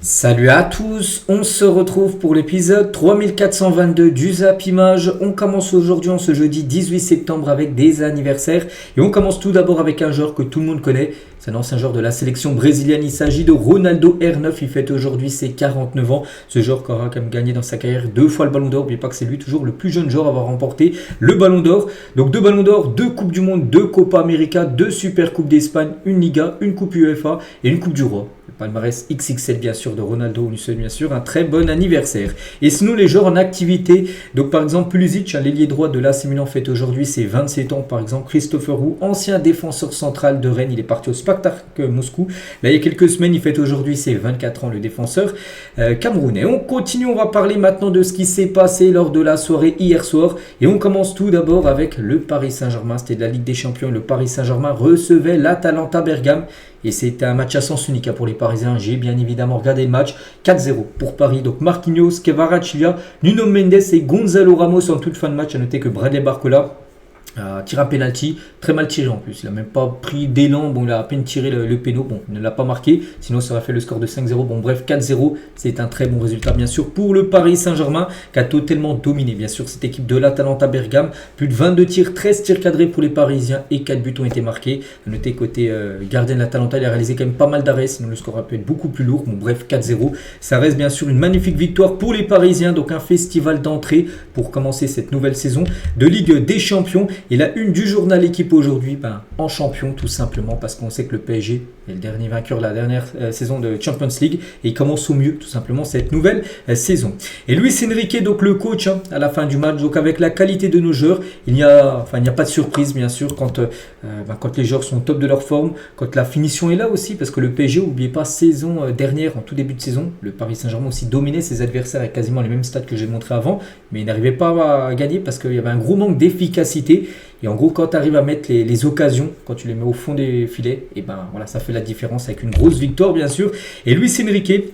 Salut à tous, on se retrouve pour l'épisode 3422 du Zap Image. On commence aujourd'hui en ce jeudi 18 septembre avec des anniversaires. Et on commence tout d'abord avec un joueur que tout le monde connaît. C'est un ancien joueur de la sélection brésilienne. Il s'agit de Ronaldo R9. Il fête aujourd'hui ses 49 ans. Ce joueur qui aura quand même gagné dans sa carrière 2 fois le Ballon d'Or. N'oubliez pas que c'est lui toujours le plus jeune joueur à avoir remporté le Ballon d'Or. Donc 2 Ballons d'Or, 2 Coupes du Monde, 2 Copa América, 2 Super Coupes d'Espagne, une Liga, une Coupe UEFA et une Coupe du Roi. Le palmarès XXL bien sûr de Ronaldo, bien sûr, un très bon anniversaire. Et sinon les joueurs en activité, donc par exemple Pulisic, l'ailier droit de l'AC Milan fête aujourd'hui ses 27 ans. Par exemple Christopher Roux, ancien défenseur central de Rennes, il est parti au Spartak Moscou. Là il y a quelques semaines, il fête aujourd'hui ses 24 ans, le défenseur camerounais. On continue, on va parler maintenant de ce qui s'est passé lors de la soirée hier soir. Et on commence tout d'abord avec le Paris Saint-Germain, c'était de la Ligue des Champions. Le Paris Saint-Germain recevait l'Atalanta Bergame. Et c'était un match à sens unique pour les Parisiens. J'ai bien évidemment regardé le match. 4-0 pour Paris. Donc Marquinhos, Kvaratskhelia, Nuno Mendes et Gonzalo Ramos en toute fin de match. A noter que Bradley Barcola tire un penalty, très mal tiré en plus. Il n'a même pas pris d'élan. Bon, il a à peine tiré le péno. Bon, il ne l'a pas marqué. Sinon, ça aurait fait le score de 5-0. Bon, bref, 4-0. C'est un très bon résultat, bien sûr, pour le Paris Saint-Germain qui a totalement dominé, bien sûr, cette équipe de l'Atalanta Bergame. Plus de 22 tirs, 13 tirs cadrés pour les Parisiens et 4 buts ont été marqués. À noter côté gardien de l'Atalanta, il a réalisé quand même pas mal d'arrêts. Sinon, le score aurait pu être beaucoup plus lourd. Bon, bref, 4-0. Ça reste bien sûr une magnifique victoire pour les Parisiens. Donc, un festival d'entrée pour commencer cette nouvelle saison de Ligue des Champions. Et la une du journal Équipe aujourd'hui, en champion tout simplement parce qu'on sait que le PSG est le dernier vainqueur de la dernière saison de Champions League et il commence au mieux tout simplement cette nouvelle saison. Et Luis Enrique, donc le coach à la fin du match, donc avec la qualité de nos joueurs, il n'y a pas de surprise bien sûr quand les joueurs sont au top de leur forme, quand la finition est là aussi parce que le PSG, n'oubliez pas, saison dernière, en tout début de saison, le Paris Saint-Germain aussi dominait ses adversaires avec quasiment les mêmes stats que j'ai montré avant, mais il n'arrivait pas à gagner parce qu'il y avait un gros manque d'efficacité. Et en gros, quand tu arrives à mettre les occasions, quand tu les mets au fond des filets, et voilà, ça fait la différence avec une grosse victoire, bien sûr. Et Luis Enrique,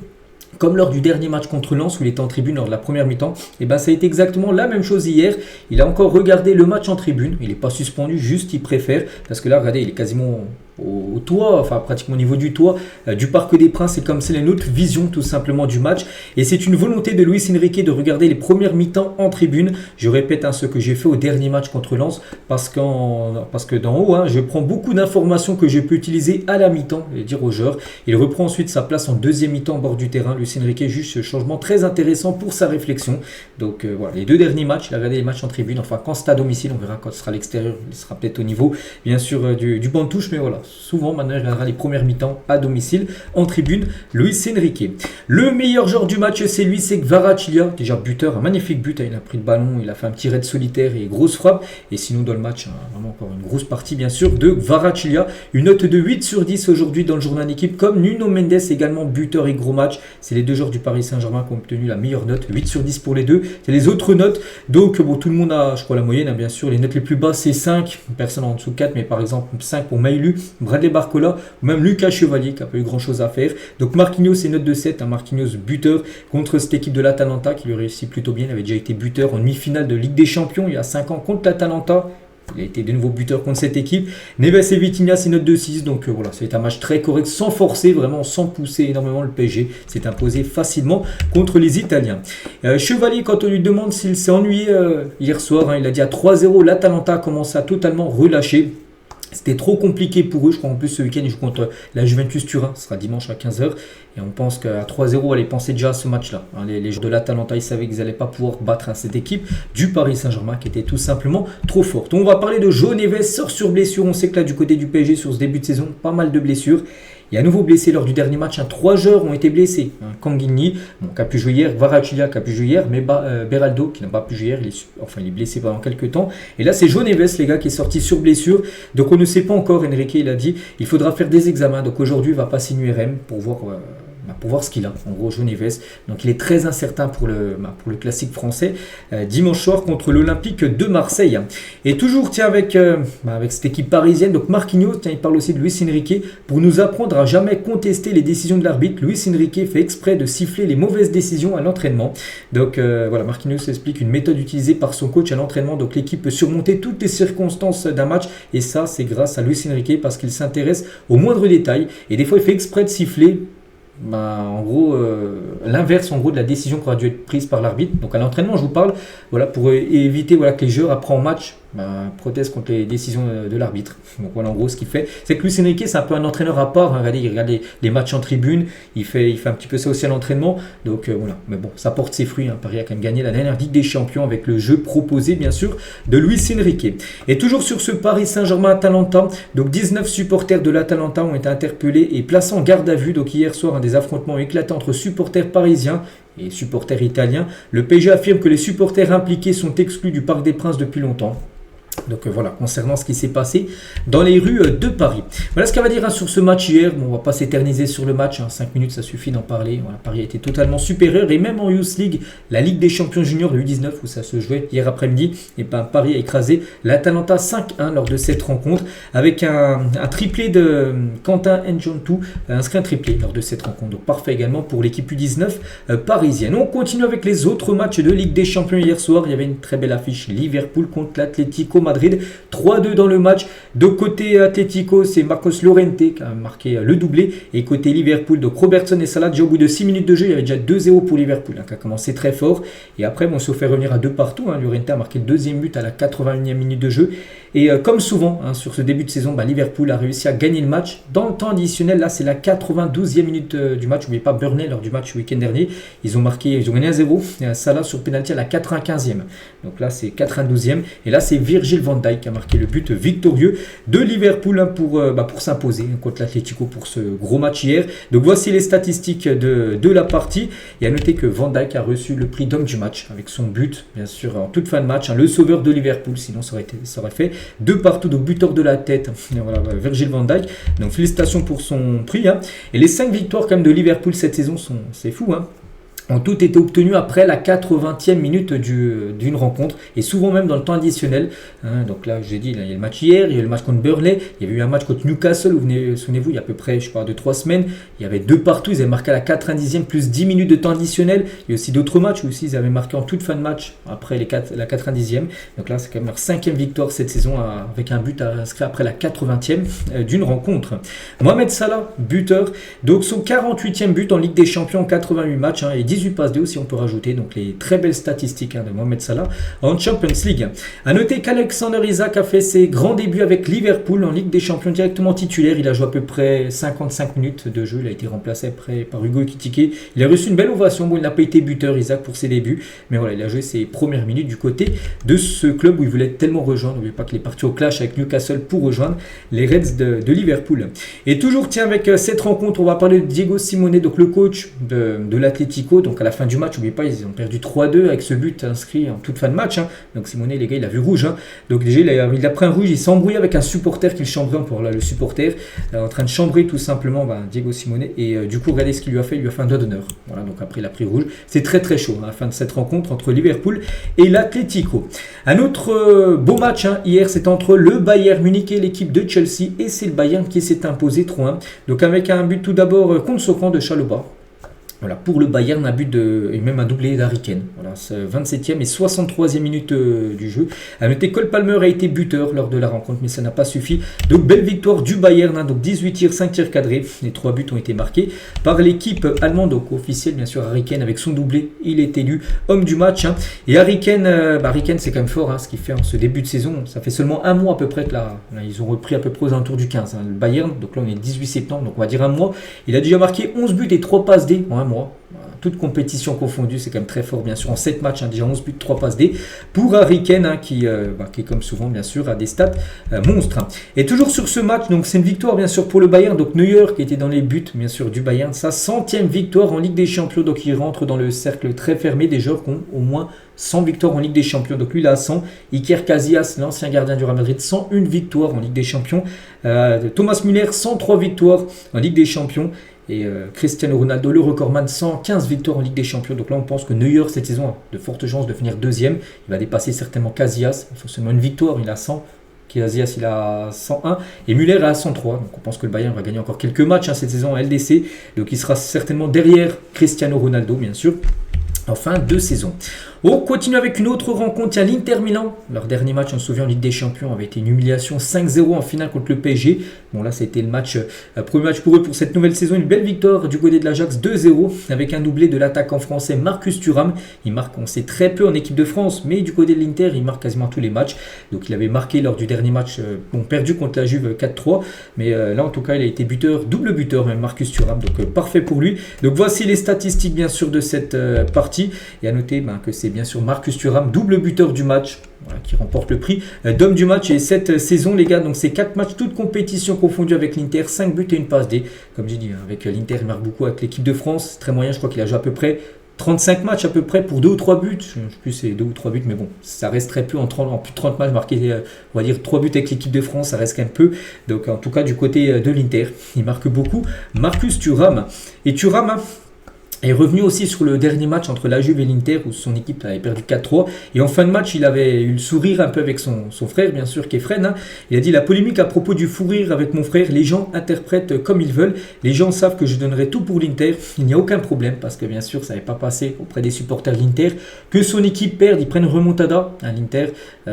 comme lors du dernier match contre Lens où il était en tribune lors de la première mi-temps, ça a été exactement la même chose hier. Il a encore regardé le match en tribune. Il n'est pas suspendu, juste il préfère. Parce que là, regardez, il est quasiment au toit, pratiquement au niveau du toit du Parc des Princes. C'est comme c'est une autre vision tout simplement du match. Et c'est une volonté de Luis Enrique de regarder les premières mi-temps en tribune. Je répète ce que j'ai fait au dernier match contre Lens. Parce que d'en haut, je prends beaucoup d'informations que je peux utiliser à la mi-temps et dire aux joueurs. Il reprend ensuite sa place en deuxième mi-temps au bord du terrain. Luis Enrique juge ce changement très intéressant pour sa réflexion. Donc voilà, les 2 derniers matchs, il a regardé les matchs en tribune. Enfin, quand c'est à domicile, on verra quand ce sera à l'extérieur. Il sera peut-être au niveau, bien sûr, du banc de touche. Mais voilà, souvent maintenant, il regardera les premières mi-temps à domicile, en tribune. Luis Enrique. Le meilleur joueur du match, c'est lui, c'est Kvaratskhelia. Déjà buteur, un magnifique but. Il a pris le ballon, il a fait un petit raid solitaire et grosse frappe. Et sinon, dans le match, vraiment encore une grosse partie, bien sûr, de Kvaratskhelia. Une note de 8 sur 10 aujourd'hui dans le journal d'équipe. Comme Nuno Mendes, également buteur et gros match. C'est les 2 joueurs du Paris Saint-Germain qui ont obtenu la meilleure note, 8 sur 10 pour les 2. C'est les autres notes. Donc, tout le monde a, je crois, la moyenne, bien sûr. Les notes les plus basses, c'est 5. Personne en dessous de 4, mais par exemple, 5 pour Maïlu, Bradley Barcola, ou même Lucas Chevalier, qui n'a pas eu grand chose à faire. Donc, Marquinhos, c'est note de 7. Marquinhos, buteur contre cette équipe de l'Atalanta, qui lui réussit plutôt bien. Il avait déjà été buteur en demi-finale de Ligue des Champions il y a 5 ans contre l'Atalanta. Il a été de nouveau buteur contre cette équipe. Neves et Vitinha, c'est note de 6. Donc voilà, c'est un match très correct, sans forcer, vraiment sans pousser énormément. Le PSG s'est imposé facilement contre les Italiens. Chevalier, quand on lui demande s'il s'est ennuyé hier soir, il a dit à 3-0, l'Atalanta a commencé à totalement relâcher. C'était trop compliqué pour eux. Je crois en plus ce week-end ils jouent contre la Juventus Turin. Ce sera dimanche à 15h. Et on pense qu'à 3-0, allez penser déjà à ce match-là. Les joueurs de l'Atalanta, ils savaient qu'ils n'allaient pas pouvoir battre cette équipe du Paris Saint-Germain qui était tout simplement trop forte. On va parler de João Neves, sort sur blessure. On sait que là du côté du PSG sur ce début de saison, pas mal de blessures. Il y a à nouveau blessé lors du dernier match. 3 joueurs ont été blessés. Kanguini, qui a pu jouer hier. Kvaratskhelia qui a pu jouer hier. Mais Beraldo qui n'a pas pu jouer hier. Il est blessé pendant quelques temps. Et là, c'est João Neves, les gars, qui est sorti sur blessure. Donc, on ne sait pas encore. Enrique, il a dit il faudra faire des examens. Donc, aujourd'hui, il ne va pas signer RM pour voir ce qu'il a, en gros, João Neves. Donc il est très incertain pour le classique français dimanche soir contre l'Olympique de Marseille. Et toujours avec cette équipe parisienne, donc Marquinhos, il parle aussi de Luis Enrique, pour nous apprendre à jamais contester les décisions de l'arbitre. Luis Enrique fait exprès de siffler les mauvaises décisions à l'entraînement. Donc voilà, Marquinhos explique une méthode utilisée par son coach à l'entraînement. Donc l'équipe peut surmonter toutes les circonstances d'un match, et ça c'est grâce à Luis Enrique parce qu'il s'intéresse aux moindres détails, et des fois il fait exprès de siffler en gros, l'inverse en gros de la décision qui aura dû être prise par l'arbitre. Donc à l'entraînement, je vous parle, voilà, pour éviter que les joueurs après en match protestent contre les décisions de l'arbitre. Donc voilà, en gros, ce qu'il fait, c'est que Luis Enrique, c'est un peu un entraîneur à part. Regardez, il regarde les matchs en tribune, il fait un petit peu ça aussi à l'entraînement. Donc voilà, mais bon, ça porte ses fruits. Paris a quand même gagné la dernière Ligue des Champions avec le jeu proposé, bien sûr, de Luis Enrique. Et toujours sur ce Paris Saint-Germain-Atalanta, donc 19 supporters de l'Atalanta ont été interpellés et placés en garde à vue. Donc hier soir, des affrontements éclatants entre supporters parisiens et supporters italiens. Le PSG affirme que les supporters impliqués sont exclus du Parc des Princes depuis longtemps. Donc voilà, concernant ce qui s'est passé dans les rues de Paris. Voilà ce qu'on va dire sur ce match hier. Bon, on ne va pas s'éterniser sur le match, 5 minutes ça suffit d'en parler. Voilà, Paris a été totalement supérieur et même en Youth League, la Ligue des Champions Juniors, le U19 où ça se jouait hier après-midi, et Paris a écrasé l'Atalanta 5-1 lors de cette rencontre avec un triplé de Quentin Njontou, inscrit un triplé lors de cette rencontre. Donc parfait également pour l'équipe U19 parisienne. On continue avec les autres matchs de Ligue des Champions hier soir. Il y avait une très belle affiche, Liverpool contre l'Atlético Madrid, 3-2 dans le match. De côté Atlético, c'est Marcos Llorente qui a marqué le doublé, et côté Liverpool, donc Robertson et Salah. Déjà au bout de 6 minutes de jeu, il y avait déjà 2-0 pour Liverpool, qui a commencé très fort, et après on se fait revenir à 2 partout. Llorente a marqué le deuxième but à la 81e minute de jeu, et comme souvent sur ce début de saison, Liverpool a réussi à gagner le match dans le temps additionnel. Là c'est la 92e minute du match. N'oubliez pas Burnley lors du match le week-end dernier, ils ont gagné 1-0, Salah sur penalty à la 95e, donc là c'est 92e, et là c'est Virgil van Dijk qui a marqué le but victorieux de Liverpool pour s'imposer contre l'Atlético pour ce gros match hier. Donc voici les statistiques de la partie, et à noter que Van Dijk a reçu le prix d'homme du match avec son but, bien sûr en toute fin de match, le sauveur de Liverpool, sinon ça aurait fait 2 partout, donc buteur de la tête, voilà, Virgil van Dijk, donc félicitations pour son prix. Et les 5 victoires quand même de Liverpool cette saison, c'est fou, ont toutes été obtenues après la 80e minute d'une rencontre, et souvent même dans le temps additionnel. Donc là, j'ai dit, il y a le match hier, il y a eu le match contre Burnley, il y avait eu un match contre Newcastle, souvenez-vous, il y a à peu près, 2-3 semaines, il y avait 2 partout, ils avaient marqué à la 90e, plus 10 minutes de temps additionnel. Il y a aussi d'autres matchs où aussi ils avaient marqué en toute fin de match, après la 90e. Donc là, c'est quand même leur 5e victoire cette saison, avec un but inscrit après la 80e d'une rencontre. Mohamed Salah, buteur, donc son 48e but en Ligue des Champions en 88 matchs, et 18 passes D aussi, on peut rajouter, donc les très belles statistiques de Mohamed Salah en Champions League. A noter qu'Alexander Isak a fait ses grands débuts avec Liverpool en Ligue des Champions directement titulaire. Il a joué à peu près 55 minutes de jeu, il a été remplacé après par Hugo Ekitike. Il a reçu une belle ovation. Bon, il n'a pas été buteur Isak pour ses débuts, mais voilà, il a joué ses premières minutes du côté de ce club où il voulait tellement rejoindre. N'oubliez pas qu'il est parti au clash avec Newcastle pour rejoindre les Reds de Liverpool. Et toujours avec cette rencontre, on va parler de Diego Simeone, donc le coach de l'Atlético. Donc à la fin du match, n'oubliez pas, ils ont perdu 3-2 avec ce but inscrit en toute fin de match. Donc Simeone, les gars, il a vu rouge. Donc déjà, il a pris un rouge, il s'est embrouillé avec un supporter qu'il chambrait, pour le supporter, en train de chambrer tout simplement Diego Simeone. Et du coup, regardez ce qu'il lui a fait, il lui a fait un doigt d'honneur. Voilà, donc après, il a pris rouge. C'est très très chaud à la fin de cette rencontre entre Liverpool et l'Atlético. Un autre beau match hier, c'est entre le Bayern Munich et l'équipe de Chelsea. Et c'est le Bayern qui s'est imposé 3-1. Donc avec un but tout d'abord contre Sokan de Chalobah. Voilà, pour le Bayern, un but et même un doublé d'Harry Kane. Voilà, 27e et 63e minute du jeu. À noter que Cole Palmer a été buteur lors de la rencontre, mais ça n'a pas suffi. Donc belle victoire du Bayern, donc 18 tirs, 5 tirs cadrés. Les 3 buts ont été marqués par l'équipe allemande, donc officielle bien sûr. Harry Kane avec son doublé, il est élu homme du match. Et Harry Kane, c'est quand même fort, ce qu'il fait en ce début de saison. Ça fait seulement un mois à peu près que là ils ont repris à peu près aux alentours du 15. Le Bayern, donc là on est le 18 septembre, donc on va dire un mois. Il a déjà marqué 11 buts et 3 passes D en un mois. Toute compétition confondue, c'est quand même très fort bien sûr. En 7 matchs, déjà 11 buts, 3 passes D pour Harry Kane, qui est comme souvent bien sûr a des stats monstres. Et toujours sur ce match, donc c'est une victoire bien sûr pour le Bayern. Donc Neuer qui était dans les buts bien sûr du Bayern, sa 100e victoire en Ligue des Champions. Donc il rentre dans le cercle très fermé des joueurs qui ont au moins 100 victoires en Ligue des Champions. Donc lui il a 100. Iker Casillas, l'ancien gardien du Real Madrid, 101 victoires en Ligue des Champions. Thomas Müller, 103 victoires en Ligue des Champions. Et Cristiano Ronaldo, le recordman, 115 victoires en Ligue des Champions. Donc là, on pense que Neuer, cette saison, a de fortes chances de finir deuxième. Il va dépasser certainement Casillas. Il faut seulement une victoire, il a 100. Casillas, il a 101. Et Müller a 103. Donc on pense que le Bayern va gagner encore quelques matchs cette saison en LDC. Donc il sera certainement derrière Cristiano Ronaldo, bien sûr, en fin de saison. On continue avec une autre rencontre, il y a l'Inter Milan. Leur dernier match, on se souvient, en Ligue des Champions, avait été une humiliation 5-0 en finale contre le PSG. Bon là, c'était le premier match pour eux pour cette nouvelle saison. Une belle victoire du côté de l'Ajax 2-0 avec un doublé de l'attaquant français Marcus Thuram. Il marque, on sait, très peu en équipe de France, mais du côté de l'Inter, il marque quasiment tous les matchs. Donc il avait marqué lors du dernier match, perdu contre la Juve 4-3. Mais là, en tout cas, il a été buteur, double buteur, même Marcus Thuram. Donc parfait pour lui. Donc voici les statistiques, bien sûr, de cette partie. Et à noter que c'est bien sûr Marcus Thuram, double buteur du match, voilà, qui remporte le prix d'homme du match. Et cette saison, les gars, donc c'est 4 matchs, toutes compétitions confondues avec l'Inter, 5 buts et une passe D. Comme j'ai dit, avec l'Inter, il marque beaucoup avec l'équipe de France, c'est très moyen, je crois qu'il a joué à peu près 35 matchs à peu près pour 2 ou 3 buts. Je ne sais plus si c'est 2 ou 3 buts, mais bon, ça reste très peu en plus de 30 matchs marqués, on va dire 3 buts avec l'équipe de France, ça reste quand même peu. Donc en tout cas, du côté de l'Inter, il marque beaucoup. Marcus Thuram. Et Thuram, est revenu aussi sur le dernier match entre la Juve et l'Inter où son équipe avait perdu 4-3. Et en fin de match, il avait eu le sourire un peu avec son frère, bien sûr, Kefren. Il a dit: la polémique à propos du fou rire avec mon frère, les gens interprètent comme ils veulent. Les gens savent que je donnerai tout pour l'Inter. Il n'y a aucun problème parce que, bien sûr, ça n'avait pas passé auprès des supporters de l'Inter. Que son équipe perde, ils prennent remontada à l'Inter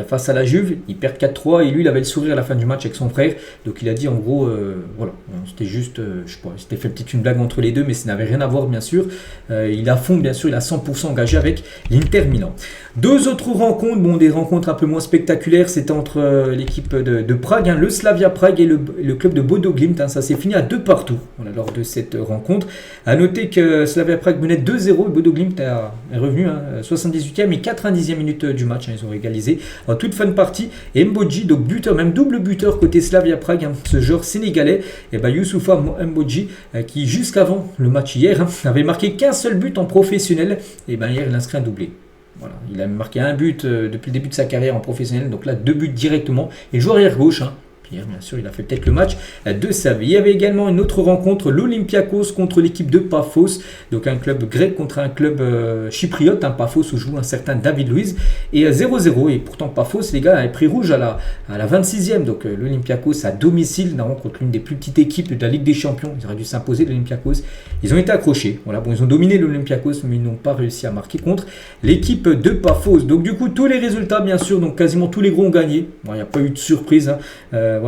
face à la Juve. Ils perdent 4-3 et lui, il avait le sourire à la fin du match avec son frère. Donc il a dit en gros, voilà, c'était juste, je sais pas, c'était fait peut-être une blague entre les deux, mais ça n'avait rien à voir, bien sûr. Il a fond, bien sûr, il a 100% engagé avec l'Inter Milan. 2 autres rencontres, des rencontres un peu moins spectaculaires, c'était entre l'équipe de Prague, le Slavia Prague et le club de Bodo Glimt. Ça s'est fini à 2-2 lors de cette rencontre. A noter que Slavia Prague menait 2-0 et Bodo Glimt est revenu 78e et 90e minute du match. Ils ont égalisé en toute fin de partie. Et Mbodji, donc buteur, même double buteur côté Slavia Prague, ce joueur sénégalais, et Youssoufa Mbodji, qui jusqu'avant le match hier avait marqué qu'un seul but en professionnel. Et hier, il inscrit un doublé. Voilà, il a marqué un but depuis le début de sa carrière en professionnel. Donc là, 2 buts directement. Et joueur arrière gauche. Hier, bien sûr, il a fait peut-être le match de sa vie. Il y avait également une autre rencontre, l'Olympiakos contre l'équipe de Paphos. Donc un club grec contre un club chypriote. Paphos où joue un certain David Luiz. Et 0-0. Et pourtant, Paphos, les gars, avaient pris rouge à la 26e. Donc l'Olympiakos à domicile, contre l'une des plus petites équipes de la Ligue des Champions. Ils auraient dû s'imposer, l'Olympiakos. Ils ont été accrochés. Voilà, ils ont dominé l'Olympiakos, mais ils n'ont pas réussi à marquer contre l'équipe de Paphos. Donc du coup, tous les résultats, bien sûr, donc quasiment tous les gros ont gagné. Il n'y a pas eu de surprise.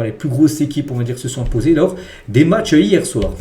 Les plus grosses équipes, on va dire, se sont imposées lors des matchs hier soir.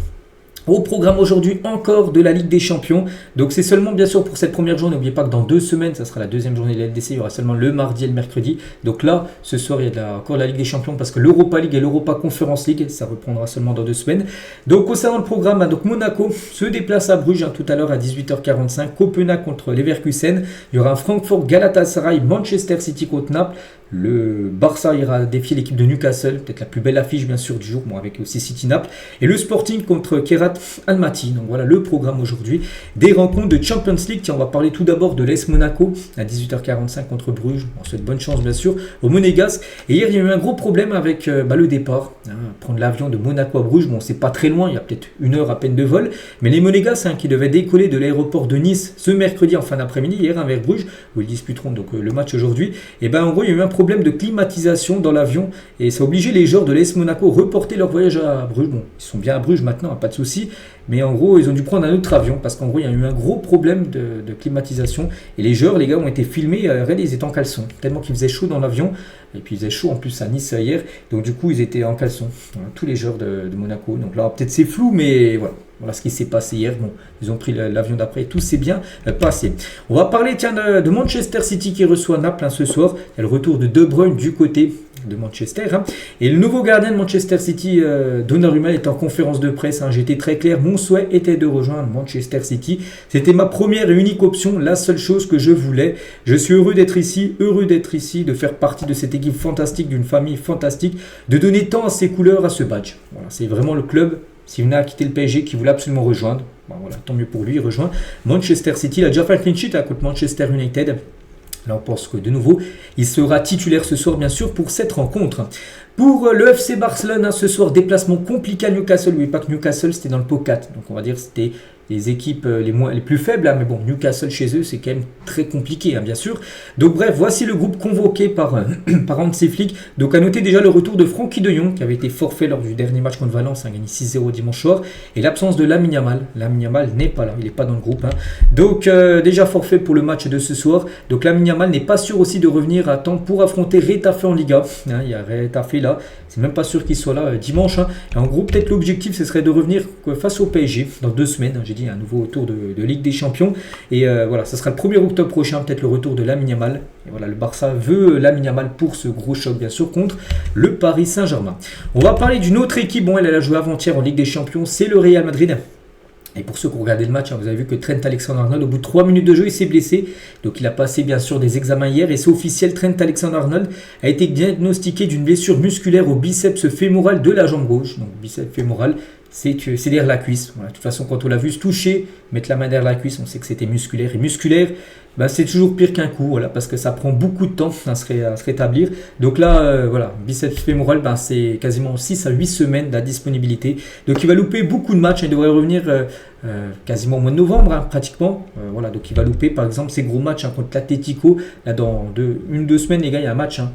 Au programme aujourd'hui encore de la Ligue des Champions. Donc c'est seulement bien sûr pour cette première journée. N'oubliez pas que dans 2 semaines, ça sera la deuxième journée de la LDC. Il y aura seulement le mardi et le mercredi. Donc là, ce soir, il y a encore la Ligue des Champions parce que l'Europa League et l'Europa Conference League, ça reprendra seulement dans 2 semaines. Donc concernant le programme, donc Monaco se déplace à Bruges tout à l'heure à 18h45. Copenhague contre Leverkusen. Il y aura un Francfort Galatasaray, Manchester City contre Naples. Le Barça ira défier l'équipe de Newcastle, peut-être la plus belle affiche bien sûr du jour, avec aussi City Naples. Et le Sporting contre Kerat Almaty. Donc voilà le programme aujourd'hui. Des rencontres de Champions League. Tiens, on va parler tout d'abord de l'AS Monaco à 18h45 contre Bruges. On souhaite bonne chance bien sûr au Monégasque. Et hier il y a eu un gros problème avec le départ. Prendre l'avion de Monaco à Bruges, c'est pas très loin, il y a peut-être 1 heure à peine de vol. Mais les Monégasques qui devaient décoller de l'aéroport de Nice ce mercredi en fin d'après-midi, hier vers Bruges, où ils disputeront donc le match aujourd'hui. Et en gros il y a eu un problème de climatisation dans l'avion et ça a obligé les joueurs de l'AS Monaco à reporter leur voyage à Bruges. Ils sont bien à Bruges maintenant, pas de souci, mais en gros ils ont dû prendre un autre avion parce qu'en gros il y a eu un gros problème de climatisation et les joueurs, les gars, ont été filmés, ils étaient en caleçon tellement qu'il faisait chaud dans l'avion et puis il faisait chaud en plus à Nice hier, donc du coup ils étaient en caleçon, tous les joueurs de Monaco. Donc là peut-être c'est flou, mais voilà ce qui s'est passé hier. Ils ont pris l'avion d'après et tout s'est bien passé. On va parler de Manchester City qui reçoit Naples ce soir. Il y a le retour de De Bruyne du côté de Manchester. Et le nouveau gardien de Manchester City, Donnarumma, est en conférence de presse. J'ai été très clair, mon souhait était de rejoindre Manchester City. C'était ma première et unique option, la seule chose que je voulais. Je suis heureux d'être ici, de faire partie de cette équipe fantastique, d'une famille fantastique, de donner tant à ses couleurs, à ce badge. Voilà, c'est vraiment le club. S'il venait à quitter le PSG, qui voulait absolument rejoindre, tant mieux pour lui, il rejoint Manchester City. Il a déjà fait un clean sheet contre Manchester United. Là, on pense que de nouveau, il sera titulaire ce soir, bien sûr, pour cette rencontre. Pour le FC Barcelone, ce soir, déplacement compliqué à Newcastle. N'oubliez pas que Newcastle, c'était dans le pot 4. Donc, on va dire que c'était les équipes les plus faibles, hein, mais bon, Newcastle chez eux, c'est quand même très compliqué, hein, bien sûr. Donc bref, voici le groupe convoqué par Hansi Flick. Donc à noter déjà le retour de Frenkie de Jong, qui avait été forfait lors du dernier match contre Valence, gagné 6-0 dimanche soir, et l'absence de Lamine Yamal. Lamine Yamal n'est pas là, il n'est pas dans le groupe, hein. Donc déjà forfait pour le match de ce soir. Donc Lamine Yamal n'est pas sûr aussi de revenir à temps pour affronter Retafe en Liga, hein. Il y a Retafe là, c'est même pas sûr qu'il soit là dimanche, hein. Et en gros, peut-être l'objectif ce serait de revenir face au PSG dans 2 semaines, hein. J'ai dit un nouveau tour de Ligue des Champions, et voilà, ça sera le 1er octobre prochain, peut-être le retour de Lamine Yamal. Et voilà, le Barça veut Lamine Yamal pour ce gros choc bien sûr contre le Paris Saint-Germain. On va parler d'une autre équipe, bon, elle a joué avant-hier en Ligue des Champions, c'est le Real Madrid. Et pour ceux qui ont regardé le match, hein, vous avez vu que Trent Alexander-Arnold, au bout de 3 minutes de jeu, il s'est blessé. Donc il a passé bien sûr des examens hier, et c'est officiel, Trent Alexander-Arnold a été diagnostiqué d'une blessure musculaire au biceps fémoral de la jambe gauche. Donc biceps fémoral, c'est derrière la cuisse. Voilà. De toute façon, quand on l'a vu se toucher, mettre la main derrière la cuisse, on sait que c'était musculaire. Et musculaire, c'est toujours pire qu'un coup, voilà, parce que ça prend beaucoup de temps à se rétablir. Donc là, voilà, biceps fémoral, c'est quasiment 6 à 8 semaines de disponibilité. Donc il va louper beaucoup de matchs, il devrait revenir quasiment au mois de novembre, hein, pratiquement. Voilà, donc il va louper par exemple ces gros matchs, hein, contre l'Atlético. Là, dans 1-2 semaines, les gars, il y a un match. Hein.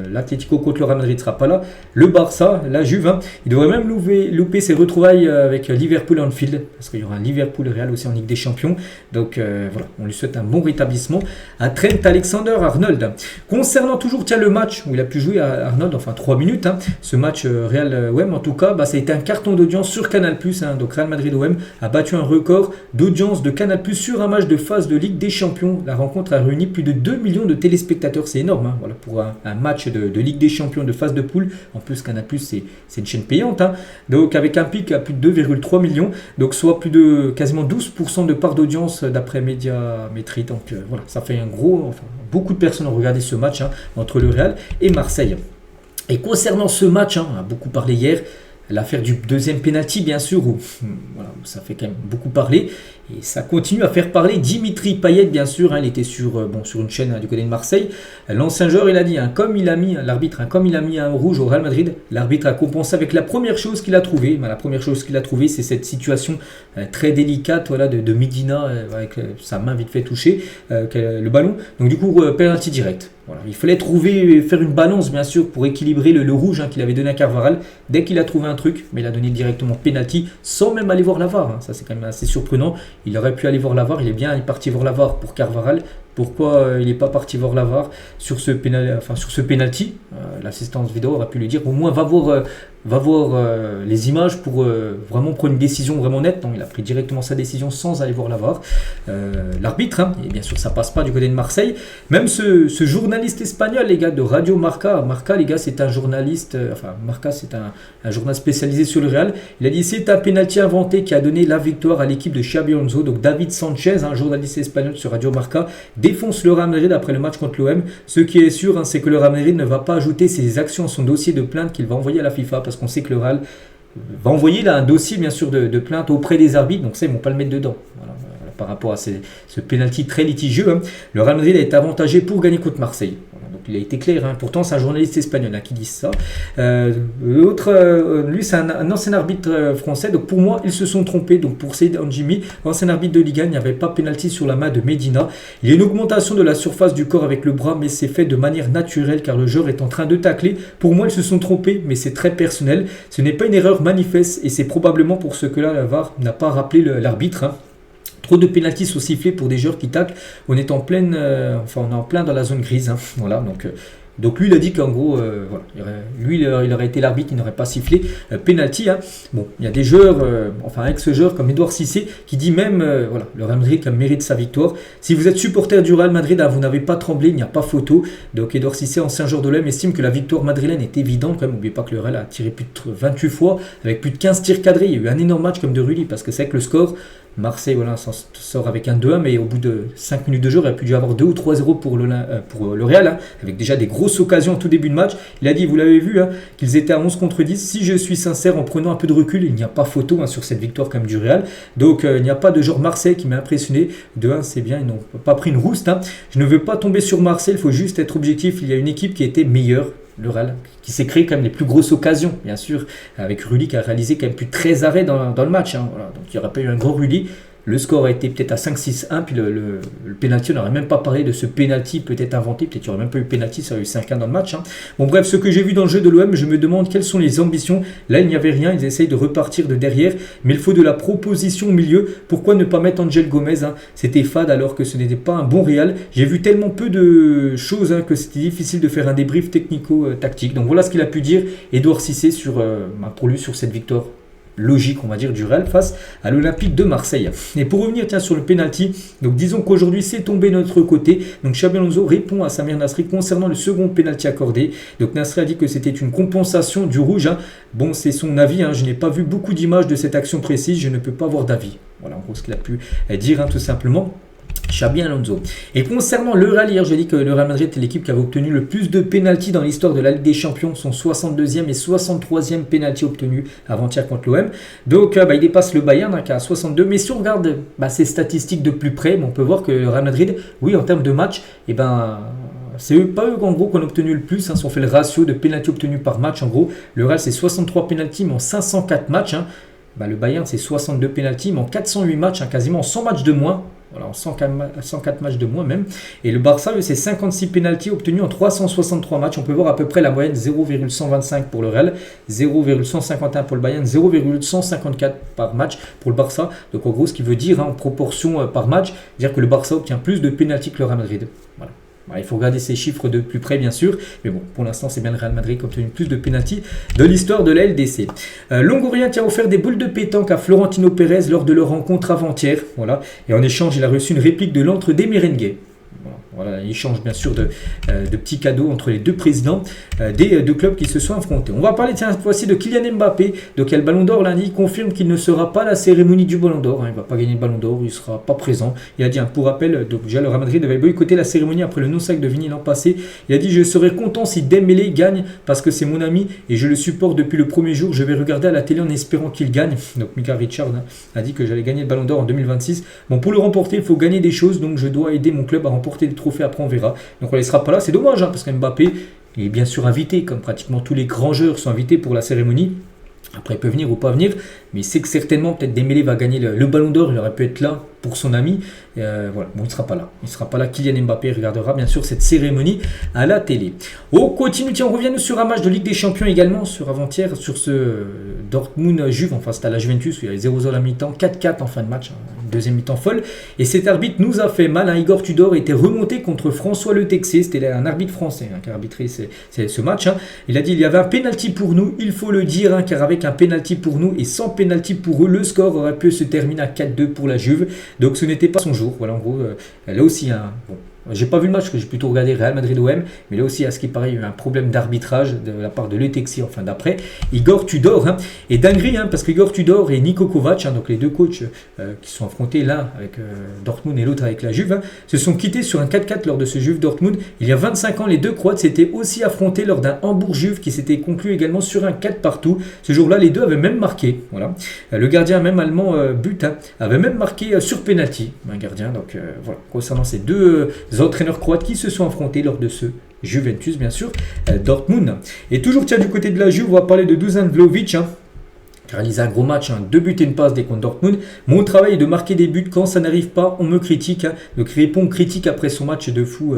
L'Atlético contre le Real Madrid ne sera pas là. Le Barça, la Juve, hein, il devrait même louper ses retrouvailles avec Liverpool Anfield, parce qu'il y aura un Liverpool-Real aussi en Ligue des Champions. Donc voilà, on lui souhaite un bon rétablissement à Trent Alexander-Arnold. Concernant toujours le match où il a pu jouer à Arnold, enfin 3 minutes, hein, ce match Real-OM en tout cas, ça a été un carton d'audience sur Canal+, hein, donc Real Madrid-OM a battu un record d'audience de Canal+, sur un match de phase de Ligue des Champions. La rencontre a réuni plus de 2 millions de téléspectateurs, c'est énorme, hein, voilà, pour un match de Ligue des Champions de phase de poule. En plus, Canal+, c'est une chaîne payante, hein, donc avec un pic à plus de 2,3 millions, donc soit plus de quasiment 12% de part d'audience d'après Médiamétrie. Donc voilà, ça fait beaucoup de personnes ont regardé ce match, hein, entre le Real et Marseille. Et concernant ce match, hein, on a beaucoup parlé hier, l'affaire du deuxième penalty, bien sûr, où ça fait quand même beaucoup parler. Et ça continue à faire parler. Dimitri Payet, bien sûr, hein, il était sur une chaîne, hein, du côté de Marseille. L'ancien joueur, il a dit, comme il a mis un rouge au Real Madrid, l'arbitre a compensé avec la première chose qu'il a trouvée. La première chose qu'il a trouvée, c'est cette situation très délicate, voilà, de Medina, avec sa main vite fait toucher le ballon. Donc du coup, penalty direct. Voilà. Il fallait faire une balance, bien sûr, pour équilibrer le rouge, hein, qu'il avait donné à Carvajal. Dès qu'il a trouvé un truc, mais il a donné directement penalty sans même aller voir la VAR, hein. Ça, c'est quand même assez surprenant. Il aurait pu aller voir la VAR, il est parti voir la VAR pour Carvajal. Pourquoi il n'est pas parti voir la VAR sur ce penalty? L'assistance vidéo aurait pu lui dire, au moins va voir les images pour vraiment prendre une décision vraiment nette. Non, il a pris directement sa décision sans aller voir la VAR. L'arbitre, hein, et bien sûr ça passe pas du côté de Marseille. Même ce journaliste espagnol, les gars, de Radio Marca. Marca, les gars, c'est un journaliste, Marca, c'est un journal spécialisé sur le Real. Il a dit, c'est un penalty inventé qui a donné la victoire à l'équipe de Xabi Alonso. Donc David Sanchez, un journaliste espagnol sur Radio Marca, défonce le Real Madrid après le match contre l'OM. Ce qui est sûr, hein, c'est que le Real Madrid ne va pas ajouter ses actions à son dossier de plainte qu'il va envoyer à la FIFA, parce qu'on sait que le Real va envoyer là un dossier, bien sûr, de plainte auprès des arbitres. Donc ça, ils ne vont pas le mettre dedans. Voilà, par rapport à ce penalty très litigieux, hein, le Real Madrid a été avantagé pour gagner contre Marseille. Voilà, donc il a été clair, hein. Pourtant c'est un journaliste espagnol, hein, qui dit ça. L'autre, lui, c'est un ancien arbitre français. Donc pour moi, ils se sont trompés. Donc pour Saïd Anjimi, ancien arbitre de Ligue 1, il n'y avait pas penalty sur la main de Medina. Il y a une augmentation de la surface du corps avec le bras, mais c'est fait de manière naturelle car le joueur est en train de tacler. Pour moi, ils se sont trompés, mais c'est très personnel. Ce n'est pas une erreur manifeste et c'est probablement pour ce que là, la VAR n'a pas rappelé l'arbitre, hein. Trop de pénaltys sont sifflés pour des joueurs qui taclent. On est en plein dans la zone grise, hein. Voilà, donc lui, il a dit qu'en gros, il aurait été l'arbitre, il n'aurait pas sifflé penalty, hein. Bon, il y a des joueurs, ex-joueurs comme Edouard Cissé, qui dit même, le Real Madrid qui mérite sa victoire. Si vous êtes supporter du Real Madrid, hein, vous n'avez pas tremblé, il n'y a pas photo. Donc Edouard Cissé, ancien joueur de l'OM, estime que la victoire madrilène est évidente. Quand même, n'oubliez pas que le Real a tiré plus de 28 fois, avec plus de 15 tirs cadrés. Il y a eu un énorme match comme de Rulli, parce que c'est que le score, Marseille s'en sort avec un 2-1, mais au bout de 5 minutes de jeu, il aurait pu dû avoir 2 ou 3-0 pour le Real, hein, avec déjà des grosses occasions en tout début de match. Il a dit, vous l'avez vu, hein, qu'ils étaient à 11 contre 10. Si je suis sincère, en prenant un peu de recul, il n'y a pas photo, hein, sur cette victoire comme du Real. Donc il n'y a pas de genre Marseille qui m'a impressionné. De 1, c'est bien, ils n'ont pas pris une rouste, hein. Je ne veux pas tomber sur Marseille, il faut juste être objectif. Il y a une équipe qui était meilleure. le Real, qui s'est créé quand même les plus grosses occasions, bien sûr, avec Rulli qui a réalisé quand même plus de 13 arrêts dans le match. Hein, voilà. Donc il n'y aurait pas eu un gros Rulli. Le score a été peut-être à 5-6-1, puis le pénalty, on n'aurait même pas parlé de ce pénalty peut-être inventé, peut-être qu'il n'y aurait même pas eu pénalty, ça aurait eu 5-1 dans le match. Hein. Bon bref, ce que j'ai vu dans le jeu de l'OM, je me demande quelles sont les ambitions. Là, il n'y avait rien, ils essayent de repartir de derrière, mais il faut de la proposition au milieu. Pourquoi ne pas mettre Angel Gomez, hein? C'était fade alors que ce n'était pas un bon Real. J'ai vu tellement peu de choses que c'était difficile de faire un débrief technico-tactique. Donc voilà ce qu'il a pu dire Edouard Cissé pour lui sur cette victoire logique, on va dire, du Real face à l'Olympique de Marseille. Et pour revenir sur le penalty, donc disons qu'aujourd'hui c'est tombé de notre côté. Donc Xabi Alonso répond à Samir Nasri concernant le second penalty accordé. Donc Nasri a dit que c'était une compensation du rouge. Hein. Bon, c'est son avis, hein. Je n'ai pas vu beaucoup d'images de cette action précise, je ne peux pas avoir d'avis. Voilà en gros ce qu'il a pu dire, tout simplement. Xabi Alonso. Et concernant le Real, hier, je dis que le Real Madrid était l'équipe qui avait obtenu le plus de pénaltys dans l'histoire de la Ligue des Champions, son 62e et 63e pénalty obtenu avant-hier contre l'OM. Donc il dépasse le Bayern qui a 62. Mais si on regarde ces statistiques de plus près, on peut voir que le Real Madrid, oui, en termes de match, c'est pas eux en gros qu'on a obtenu le plus. Si on fait le ratio de pénalty obtenus par match, en gros, le Real c'est 63 pénaltys mais en 504 matchs. Le Bayern c'est 62 pénaltys mais en 408 matchs, quasiment 100 matchs de moins. Voilà, en 104 matchs de moins même. Et le Barça, c'est 56 pénaltys obtenus en 363 matchs. On peut voir à peu près la moyenne 0,125 pour le Real, 0,151 pour le Bayern, 0,154 par match pour le Barça. Donc en gros, ce qui veut dire en proportion par match, dire que le Barça obtient plus de pénaltys que le Real Madrid. Voilà. Il faut regarder ces chiffres de plus près, bien sûr. Mais bon, pour l'instant, c'est bien le Real Madrid qui a obtenu plus de pénaltys de l'histoire de la LDC. Longoria a offert des boules de pétanque à Florentino Pérez lors de leur rencontre avant-hier. Voilà. Et en échange, il a reçu une réplique de l'antre des Merengues. Voilà, échange bien sûr de petits cadeaux entre les deux présidents des deux clubs qui se sont affrontés. On va parler cette fois-ci de Kylian Mbappé. Donc il y a le Ballon d'Or lundi, il confirme qu'il ne sera pas à la cérémonie du Ballon d'Or. Il ne va pas gagner le Ballon d'Or, il ne sera pas présent. Il a dit, pour rappel, donc déjà le Real Madrid avait boycotté la cérémonie après le non-sac de Vini l'an passé. Il a dit, je serais content si Dembélé gagne parce que c'est mon ami et je le supporte depuis le premier jour. Je vais regarder à la télé en espérant qu'il gagne. Donc Mika Richard a dit que j'allais gagner le Ballon d'Or en 2026. Bon, pour le remporter, il faut gagner des choses, donc je dois aider mon club à remporter des trophées. Après on verra. Donc on ne sera pas là, c'est dommage parce qu'Mbappé est bien sûr invité, comme pratiquement tous les grands joueurs sont invités pour la cérémonie. Après il peut venir ou pas venir, mais il sait que certainement peut-être Dembélé va gagner le Ballon d'Or, il aurait pu être là pour son ami. Voilà, bon, il ne sera pas là. Il ne sera pas là. Kylian Mbappé regardera bien sûr cette cérémonie à la télé. On continue, on revient sur un match de Ligue des Champions également, sur avant-hier, sur ce Dortmund-Juve, enfin c'était à la Juventus, il y avait 0-0 à la mi-temps, 4-4 en fin de match, une deuxième mi-temps folle. Et cet arbitre nous a fait mal. Igor Tudor était remonté contre François Le Texier, c'était un arbitre français qui a arbitré ce match. Il a dit il y avait un pénalty pour nous, il faut le dire, car avec un pénalty pour nous et sans pénalty pour eux, le score aurait pu se terminer à 4-2 pour la Juve. Donc ce n'était pas son jour. Voilà, en gros, là aussi, bon, j'ai pas vu le match, parce que j'ai plutôt regardé Real Madrid-OM, mais là aussi, à ce qui paraît, il y a eu un problème d'arbitrage de la part de Le Texier, enfin d'après Igor Tudor. Et dinguerie, parce que Igor Tudor et Niko Kovac, donc les deux coachs qui sont affrontés, l'un avec Dortmund et l'autre avec la Juve, se sont quittés sur un 4-4 lors de ce Juve-Dortmund. Il y a 25 ans, les deux Croates s'étaient aussi affrontés lors d'un Hambourg-Juve qui s'était conclu également sur un 4 partout. Ce jour-là, les deux avaient même marqué. Voilà. Le gardien, même allemand, avait même marqué sur penalty, un gardien. Donc voilà, concernant ces deux entraîneurs croates qui se sont affrontés lors de ce Juventus, bien sûr, Dortmund. Et toujours du côté de la Juve, on va parler de Dusan Vlahovic, qui a réalisé un gros match, 2 buts et une passe des contre Dortmund. Mon travail est de marquer des buts. Quand ça n'arrive pas, on me critique. Donc il répond aux critiques après son match de fou.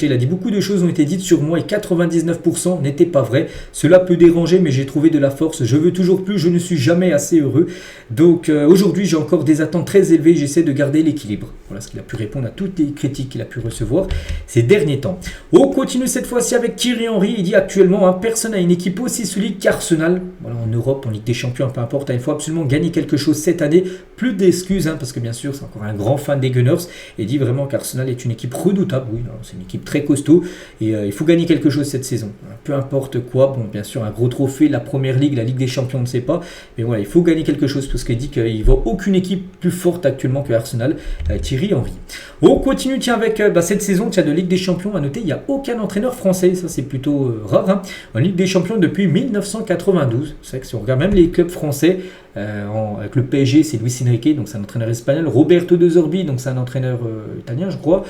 Il a dit beaucoup de choses ont été dites sur moi et 99% n'étaient pas vraies. Cela peut déranger, mais j'ai trouvé de la force. Je veux toujours plus, je ne suis jamais assez heureux. Donc aujourd'hui, j'ai encore des attentes très élevées. J'essaie de garder l'équilibre. Voilà ce qu'il a pu répondre à toutes les critiques qu'il a pu recevoir ces derniers temps. On continue cette fois-ci avec Thierry Henry. Il dit actuellement, personne n'a une équipe aussi solide qu'Arsenal. Voilà, en Europe, en Ligue des Champions, peu importe, il faut absolument gagner quelque chose cette année. Plus d'excuses, parce que bien sûr, c'est encore un grand fan des Gunners. Et dit vraiment qu'Arsenal est une équipe redoutable. Oui, c'est une équipe très costaud. Et il faut gagner quelque chose cette saison. Peu importe quoi. Bon, bien sûr, un gros trophée, la Première Ligue, la Ligue des Champions, on ne sait pas. Mais voilà, il faut gagner quelque chose parce qu'il dit qu'il ne voit aucune équipe plus forte actuellement que Arsenal. Thierry Henry. On continue avec cette saison de Ligue des Champions. À noter, il n'y a aucun entraîneur français. Ça, c'est plutôt rare. En Ligue des Champions depuis 1992. C'est vrai que si on regarde même les clubs français, avec le PSG, c'est Luis Enrique, donc c'est un entraîneur espagnol. Roberto De Zerbi, donc c'est un entraîneur italien, je crois.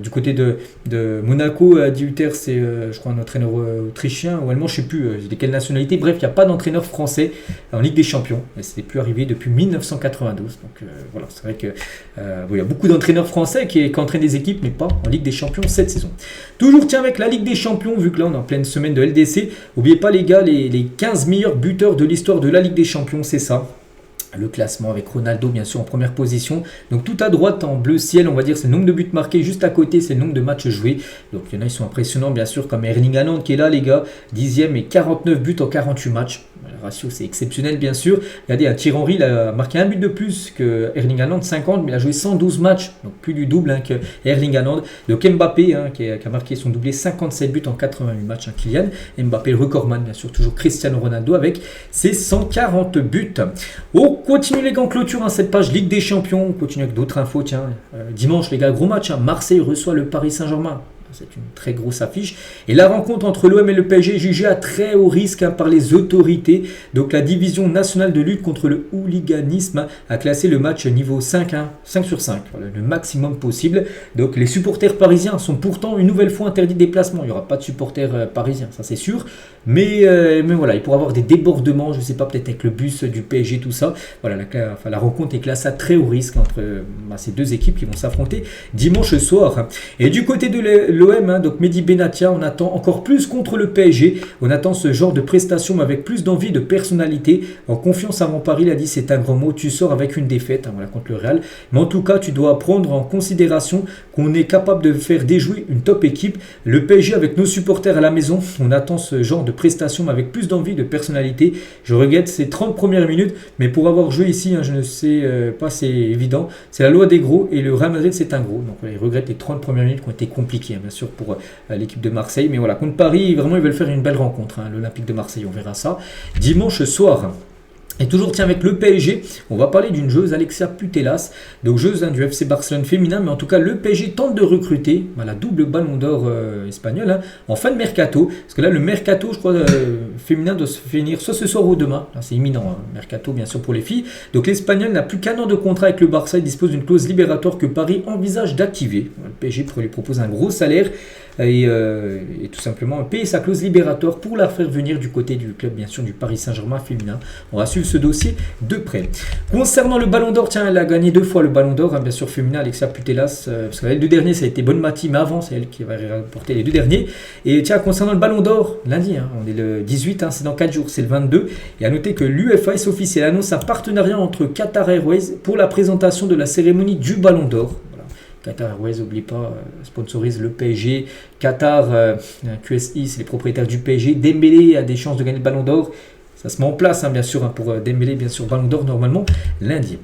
Du côté de Monaco, Adi Hutter, c'est je crois un entraîneur autrichien ou allemand, je ne sais plus de quelle nationalité. Bref, il n'y a pas d'entraîneur français en Ligue des Champions. Et ce n'est plus arrivé depuis 1992. Donc voilà, c'est vrai qu'il y a beaucoup d'entraîneurs français qui entraînent des équipes, mais pas en Ligue des Champions cette saison. Toujours tiens avec la Ligue des Champions, vu que là on est en pleine semaine de LDC. N'oubliez pas les gars, les 15 meilleurs buteurs de l'histoire de la Ligue des Champions, c'est ça. Le classement avec Ronaldo bien sûr en première position. Donc tout à droite en bleu ciel, on va dire c'est le nombre de buts marqués. Juste à côté c'est le nombre de matchs joués. Donc il y en a ils sont impressionnants bien sûr, comme Erling Haaland qui est là les gars, 10e et 49 buts en 48 matchs. Le ratio c'est exceptionnel bien sûr. Regardez, Thierry Henry il a marqué un but de plus que Erling Haaland, 50, mais il a joué 112 matchs, donc plus du double que Erling Haaland. Donc Mbappé qui a marqué son doublé, 57 buts en 88 matchs. Kylian Mbappé, le recordman bien sûr, toujours Cristiano Ronaldo avec ses 140 buts. On continue les gars, en clôture cette page Ligue des Champions. On continue avec d'autres infos. Tiens, dimanche les gars, gros match. Marseille reçoit le Paris Saint-Germain. C'est une très grosse affiche. Et la rencontre entre l'OM et le PSG est jugée à très haut risque par les autorités. Donc la division nationale de lutte contre le hooliganisme a classé le match niveau 5, 5 sur 5, voilà, le maximum possible. Donc les supporters parisiens sont pourtant une nouvelle fois interdits de déplacement. Il n'y aura pas de supporters parisiens, ça c'est sûr. Mais voilà, il pourra y avoir des débordements, je ne sais pas, peut-être avec le bus du PSG, tout ça. Voilà, la rencontre est classée à très haut risque entre ces deux équipes qui vont s'affronter dimanche soir. Et du côté de l'OM, donc Mehdi Benatia, on attend encore plus contre le PSG. On attend ce genre de prestation mais avec plus d'envie, de personnalité. En confiance avant Paris, il a dit c'est un grand mot. Tu sors avec une défaite voilà, contre le Real. Mais en tout cas, tu dois prendre en considération qu'on est capable de faire déjouer une top équipe. Le PSG avec nos supporters à la maison, on attend ce genre de prestation mais avec plus d'envie, de personnalité. Je regrette ces 30 premières minutes, mais pour avoir joué ici, je ne sais pas, c'est évident. C'est la loi des gros et le Real Madrid c'est un gros. Donc il regrette les 30 premières minutes qui ont été compliquées, bien sûr, pour l'équipe de Marseille. Mais voilà, contre Paris, vraiment ils veulent faire une belle rencontre. L'Olympique de Marseille, on verra ça dimanche soir. Et toujours tiens avec le PSG, on va parler d'une joueuse, Alexia Putellas, donc joueuse du FC Barcelone féminin, mais en tout cas le PSG tente de recruter la double ballon d'or espagnole en fin de mercato, parce que là le mercato je crois féminin doit se finir soit ce soir ou demain, c'est imminent, mercato bien sûr pour les filles, donc l'Espagnol n'a plus qu'un an de contrat avec le Barça, il dispose d'une clause libératoire que Paris envisage d'activer, le PSG lui propose un gros salaire, et tout simplement payer sa clause libératoire pour la faire venir du côté du club bien sûr du Paris Saint-Germain féminin. On va suivre ce dossier de près. Concernant le Ballon d'Or, tiens, elle a gagné 2 fois le Ballon d'Or, bien sûr féminin, Alexia Putellas, parce que les 2 derniers ça a été Bonmati, mais avant c'est elle qui va remporter les 2 derniers. Et tiens, concernant le Ballon d'Or, lundi, on est le 18, c'est dans 4 jours, c'est le 22, et à noter que l'UEFA est officiel, annonce un partenariat entre Qatar Airways pour la présentation de la cérémonie du Ballon d'Or. Qatar Airways, n'oublie pas, sponsorise le PSG. Qatar, QSI, c'est les propriétaires du PSG. Dembélé a des chances de gagner le Ballon d'Or. Ça se met en place, bien sûr, pour Dembélé, bien sûr, Ballon d'Or normalement lundi.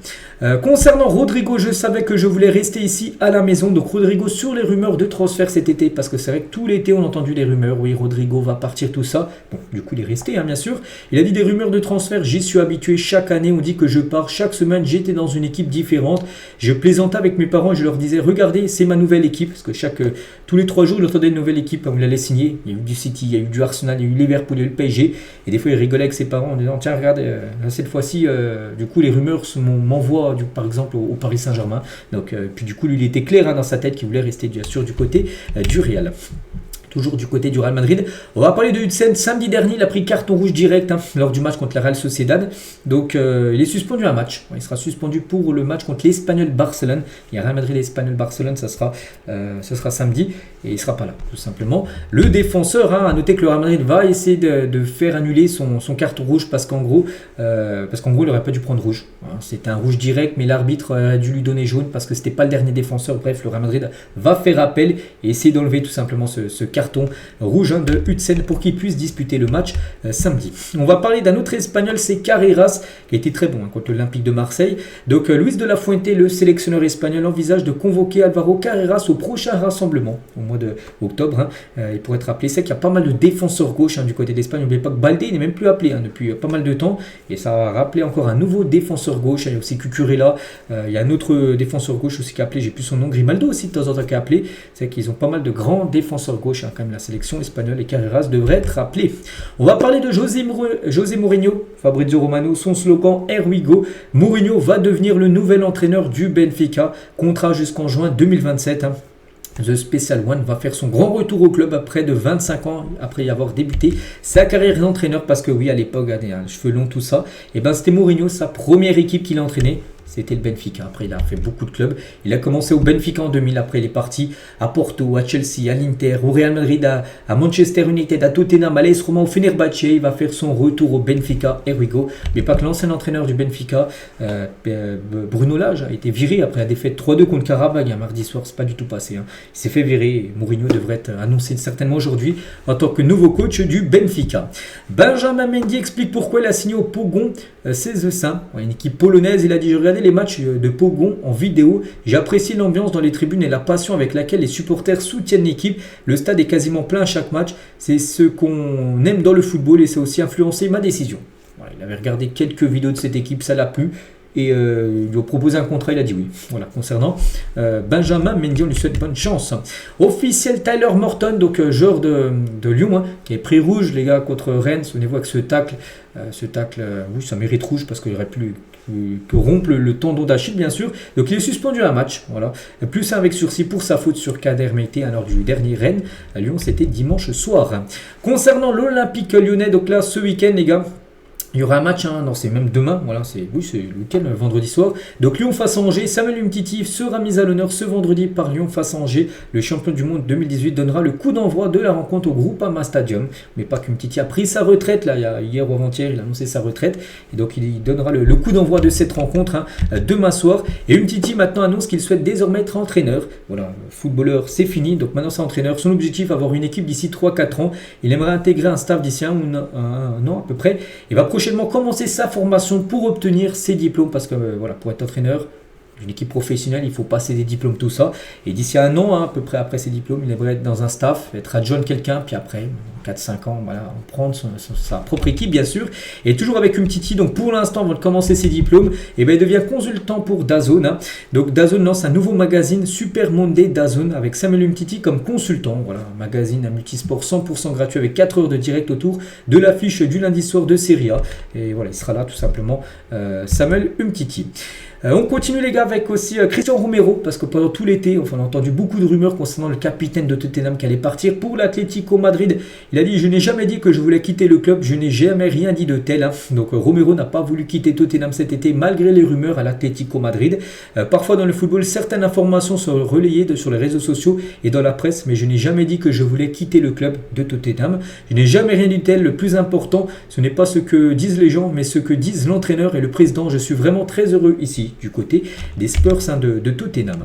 Concernant Rodrigo, je savais que je voulais rester ici à la maison. Donc Rodrigo sur les rumeurs de transfert cet été, parce que c'est vrai que tout l'été on a entendu des rumeurs. Oui, Rodrigo va partir, tout ça. Bon, du coup il est resté, bien sûr. Il a dit des rumeurs de transfert, j'y suis habitué. Chaque année on dit que je pars. Chaque semaine j'étais dans une équipe différente. Je plaisantais avec mes parents et je leur disais, regardez, c'est ma nouvelle équipe. Parce que tous les 3 jours, il entendait une nouvelle équipe. On l'allait signer. Il y a eu du City, il y a eu du Arsenal, il y a eu Liverpool, il y a eu le PSG. Et des fois il rigolait avec ses parents en disant, tiens, regardez, cette fois-ci, du coup les rumeurs m'envoient par exemple au Paris Saint-Germain. Donc, puis du coup lui il était clair dans sa tête qu'il voulait rester bien sûr du côté du Real. Toujours du côté du Real Madrid. On va parler de Hudson. Samedi dernier, il a pris carton rouge direct lors du match contre la Real Sociedad. Donc, il est suspendu un match. Il sera suspendu pour le match contre l'Espagnol Barcelone. Il y a Real Madrid et l'Espagnol Barcelone, ça sera samedi. Et il ne sera pas là, tout simplement. Le défenseur, à noter que le Real Madrid va essayer de faire annuler son carton rouge parce qu'en gros, il n'aurait pas dû prendre rouge. C'était un rouge direct, mais l'arbitre a dû lui donner jaune parce que ce n'était pas le dernier défenseur. Bref, le Real Madrid va faire appel et essayer d'enlever tout simplement ce carton rouge de Hudson pour qu'il puisse disputer le match samedi. On va parler d'un autre Espagnol, c'est Carreras, qui a été très bon contre l'Olympique de Marseille. Donc Luis de la Fuente, le sélectionneur espagnol, envisage de convoquer Alvaro Carreras au prochain rassemblement au mois d'octobre. Il pourrait être appelé. C'est qu'il y a pas mal de défenseurs gauche du côté d'Espagne. N'oubliez pas que Baldé n'est même plus appelé depuis pas mal de temps et ça va rappeler encore un nouveau défenseur gauche. Il y a aussi Cucurella, il y a un autre défenseur gauche aussi qui est appelé, j'ai plus son nom, Grimaldo aussi de temps en temps qui est appelé. C'est qu'ils ont pas mal de grands défenseurs gauche quand même la sélection espagnole et Carreras devrait être rappelé. On va parler de José Mourinho. Fabrizio Romano, son slogan Here we go. Mourinho va devenir le nouvel entraîneur du Benfica. Contrat jusqu'en juin 2027. The Special One va faire son grand retour au club après de 25 ans, après y avoir débuté sa carrière d'entraîneur, parce que oui, à l'époque, il a les cheveux longs, tout ça, et ben c'était Mourinho, sa première équipe qu'il a entraînée. C'était le Benfica. Après, il a fait beaucoup de clubs. Il a commencé au Benfica en 2000. Après, il est parti à Porto, à Chelsea, à l'Inter, au Real Madrid, à Manchester United, à Tottenham, à l'AS Roma, au Fenerbahçe. Il va faire son retour au Benfica. Here we go. Mais pas que l'ancien entraîneur du Benfica, Bruno Lage, a été viré après la défaite 3-2 contre Karabakh. Un mardi soir, c'est pas du tout passé. Il s'est fait virer. Mourinho devrait être annoncé certainement aujourd'hui en tant que nouveau coach du Benfica. Benjamin Mendy explique pourquoi il a signé au Pogoń Szczecin, une équipe polonaise. Il a dit: je regardais les matchs de Pogoń en vidéo, j'ai apprécié l'ambiance dans les tribunes et la passion avec laquelle les supporters soutiennent l'équipe. Le stade est quasiment plein à chaque match. C'est ce qu'on aime dans le football et ça a aussi influencé ma décision. Voilà, il avait regardé quelques vidéos de cette équipe, ça l'a plu. Et il lui a proposé un contrat, il a dit oui. Voilà, concernant Benjamin Mendy, on lui souhaite bonne chance. Officiel Tyler Morton, donc joueur de Lyon, qui est pris rouge, les gars, contre Rennes. Souvenez-vous avec ce tacle, oui, ça mérite rouge parce qu'il aurait pu que rompre le tendon d'Achille, bien sûr. Donc il est suspendu à un match, voilà. Plus avec sursis pour sa faute sur Kader Meïté, lors du dernier Rennes à Lyon, c'était dimanche soir. Concernant l'Olympique lyonnais, donc là, ce week-end, les gars, il y aura un match, non, c'est même demain, voilà, c'est le week-end, vendredi soir. Donc Lyon face à Angers, Samuel Umtiti sera mis à l'honneur ce vendredi par Lyon face à Angers. Le champion du monde 2018 donnera le coup d'envoi de la rencontre au Groupama Stadium. Mais pas qu'Umtiti a pris sa retraite, là, hier ou avant-hier, il a annoncé sa retraite. Et donc il donnera le coup d'envoi de cette rencontre demain soir. Et Umtiti maintenant annonce qu'il souhaite désormais être entraîneur. Voilà, footballeur, c'est fini, donc maintenant c'est entraîneur. Son objectif, avoir une équipe d'ici 3-4 ans. Il aimerait intégrer un staff d'ici un an à peu près. Il va prochainement commencer sa formation pour obtenir ses diplômes parce que voilà, pour être entraîneur d'une équipe professionnelle, il faut passer des diplômes, tout ça. Et d'ici un an, à peu près après ses diplômes, il aimerait être dans un staff, être adjoint de quelqu'un, puis après, 4-5 ans, voilà, prendre sa propre équipe, bien sûr. Et toujours avec Umtiti, donc pour l'instant, avant de commencer ses diplômes, et il devient consultant pour DAZN. Donc DAZN lance un nouveau magazine, Super Monday DAZN, avec Samuel Umtiti comme consultant. Voilà, un magazine à multisport 100% gratuit avec 4 heures de direct autour de l'affiche du lundi soir de Serie A. Et voilà, il sera là tout simplement, Samuel Umtiti. On continue les gars avec aussi Cristian Romero parce que pendant tout l'été, on a entendu beaucoup de rumeurs concernant le capitaine de Tottenham qui allait partir pour l'Atlético Madrid. Il a dit: je n'ai jamais dit que je voulais quitter le club, je n'ai jamais rien dit de tel. Donc Romero n'a pas voulu quitter Tottenham cet été malgré les rumeurs à l'Atlético Madrid. Parfois dans le football, certaines informations sont relayées sur les réseaux sociaux et dans la presse, mais je n'ai jamais dit que je voulais quitter le club de Tottenham. Je n'ai jamais rien dit de tel. Le plus important, ce n'est pas ce que disent les gens, mais ce que disent l'entraîneur et le président. Je suis vraiment très heureux ici du côté des Spurs de Tottenham.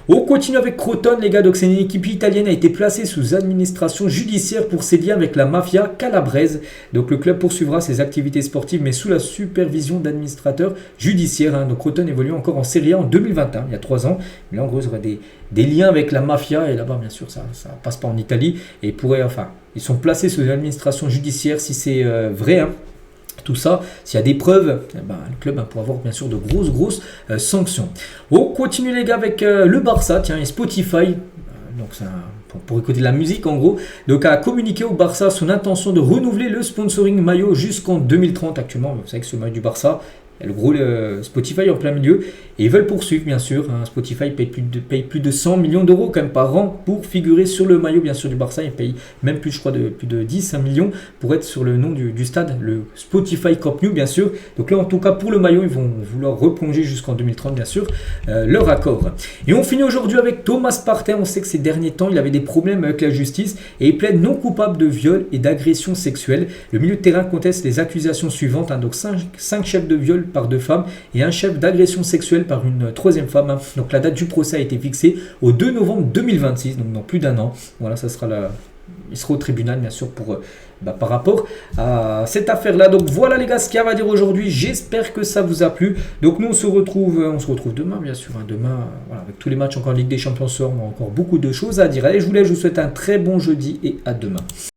On continue avec Crotone les gars, donc c'est une équipe italienne a été placée sous administration judiciaire pour ses liens avec la mafia calabraise. Donc le club poursuivra ses activités sportives mais sous la supervision d'administrateurs judiciaires. Donc Crotone évolue encore en Serie A en 2021, il y a 3 ans. Mais là en gros il y aurait des liens avec la mafia et là-bas bien sûr ça passe pas en Italie et ils sont placés sous l'administration judiciaire si c'est vrai. Tout ça, s'il y a des preuves, le club pourra avoir bien sûr de grosses sanctions. On continue les gars avec le Barça, tiens, et Spotify, donc c'est pour écouter de la musique en gros, donc a communiqué au Barça son intention de renouveler le sponsoring maillot jusqu'en 2030 actuellement. Vous savez que ce maillot du Barça, le gros Spotify en plein milieu et ils veulent poursuivre bien sûr. Spotify paye plus de 100 millions d'euros quand même par an pour figurer sur le maillot bien sûr du Barça. Ils payent même plus, je crois, plus de 10 millions pour être sur le nom du stade, le Spotify Camp Nou bien sûr. Donc là en tout cas pour le maillot ils vont vouloir replonger jusqu'en 2030 bien sûr leur accord. Et on finit aujourd'hui avec Thomas Partey. On sait que ces derniers temps il avait des problèmes avec la justice et il plaide non coupable de viol et d'agression sexuelle. Le milieu de terrain conteste les accusations suivantes, donc 5 chefs de viol par 2 femmes et un chef d'agression sexuelle par une 3e femme. Donc la date du procès a été fixée au 2 novembre 2026, donc dans plus d'un an. Voilà, ça sera il sera au tribunal bien sûr pour par rapport à cette affaire-là. Donc voilà les gars ce qu'il y a à dire aujourd'hui. J'espère que ça vous a plu. Donc nous on se retrouve demain bien sûr. Demain voilà, avec tous les matchs encore en Ligue des Champions ce soir, on a encore beaucoup de choses à dire. Allez, je vous souhaite un très bon jeudi et à demain.